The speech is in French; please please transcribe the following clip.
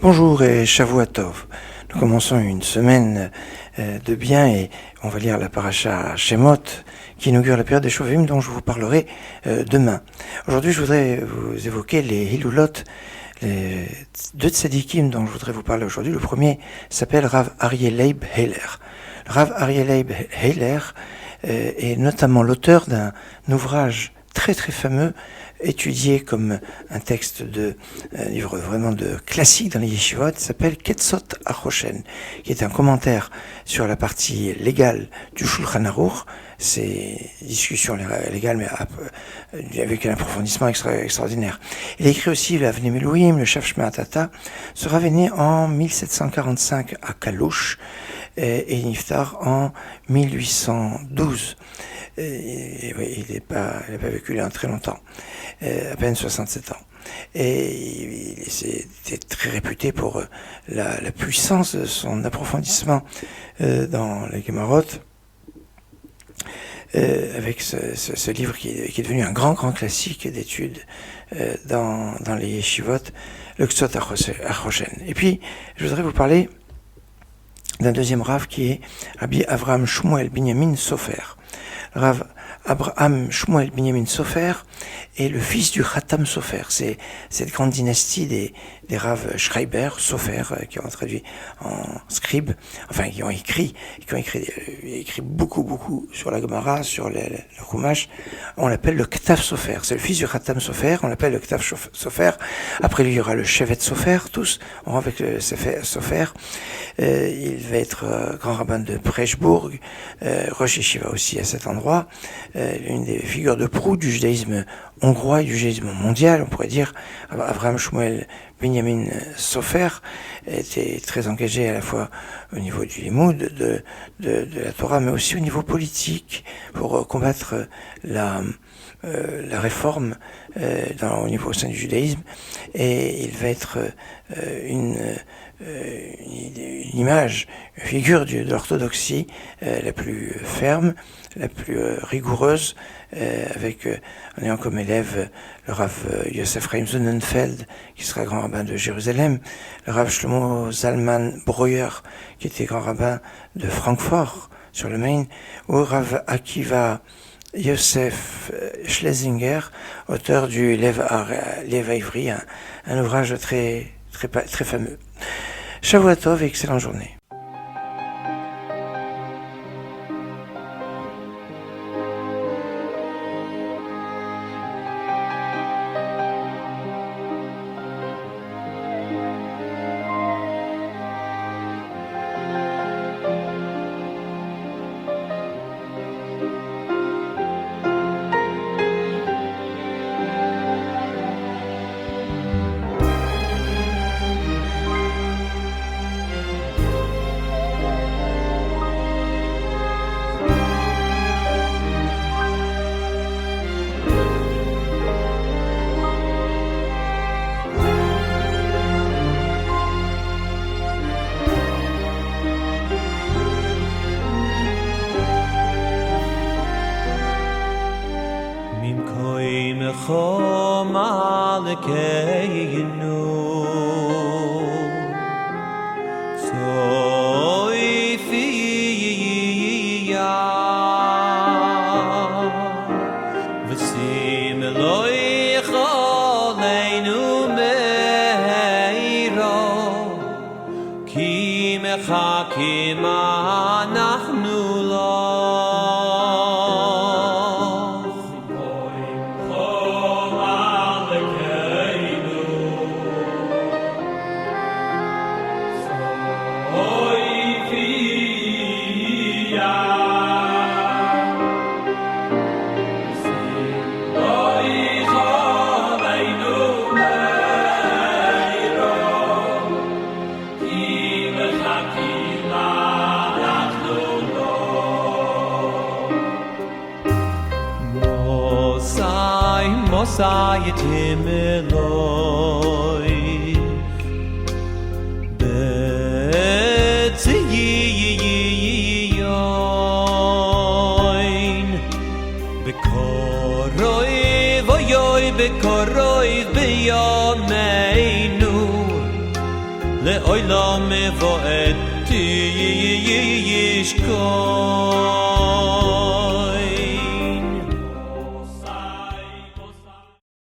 Bonjour et Shavua Tov. Nous commençons une semaine de bien et on va lire la paracha Shemot qui inaugure la période des Shovim dont je vous parlerai demain. Aujourd'hui, je voudrais vous évoquer les Hilulot, les deux tzadikim dont je voudrais vous parler aujourd'hui. Le premier s'appelle Rav Aryeh Leib Heiler. Rav Aryeh Leib Heiler est notamment l'auteur d'un ouvrage très très fameux, étudié comme un texte livre vraiment de classique dans les yeshivot, qui s'appelle Ketzot HaChoshen, qui est un commentaire sur la partie légale du Shulchan Aruch. C'est discussions légales, mais avec un approfondissement extraordinaire. Il a écrit aussi la Avnei Miluim, le Shav Shema Tata, sera né en 1745 à Kalouch et Niftar en 1812. Il n'a pas vécu là très longtemps, à peine 67 ans. Et il était très réputé pour la puissance de son approfondissement dans les Gemarot, avec ce livre qui est devenu un grand classique d'études dans les yeshivot, le Ketzot HaChoshen. Et puis, je voudrais vous parler d'un deuxième Rav qui est Rabbi Avraham Shmuel Binyamin Sofer. Rav Abraham Shmuel Binyamin Sofer est le fils du Khatam Sofer. C'est cette grande dynastie des Rav Schreiber Sofer qui ont traduit en scribe, enfin qui ont écrit beaucoup sur la Gemara, sur le Chumash. On l'appelle le Ktav Sofer. C'est le fils du Khatam Sofer. On l'appelle le Ktav Sofer. Après lui, il y aura le Shevet Sofer. Tous auront avec le Sofer. Il va être grand rabbin de Preshbourg, Rosh Yeshiva aussi à cet endroit, une des figures de proue du judaïsme hongrois et du judaïsme mondial, on pourrait dire. Avraham Shmuel Binyamin Sofer était très engagé à la fois au niveau du Limoud, de la Torah, mais aussi au niveau politique, pour combattre la réforme au niveau au sein du judaïsme, et il va être une image, une figure de l'orthodoxie la plus ferme, la plus rigoureuse, en ayant comme élève le Rav Yosef Chaim Sonnenfeld, qui sera grand rabbin de Jérusalem, le Rav Shlomo Zalman Breuer, qui était grand rabbin de Francfort sur le Main, ou Rav Akiva Yosef Schlesinger, auteur du Lev Ivri, un ouvrage très fameux. Shavua Tov et excellente journée. Sayetim Eloi Betziyoin Bekoroi Voyoi Bekoroi Beyomeinu לעולם מבועתי ישכון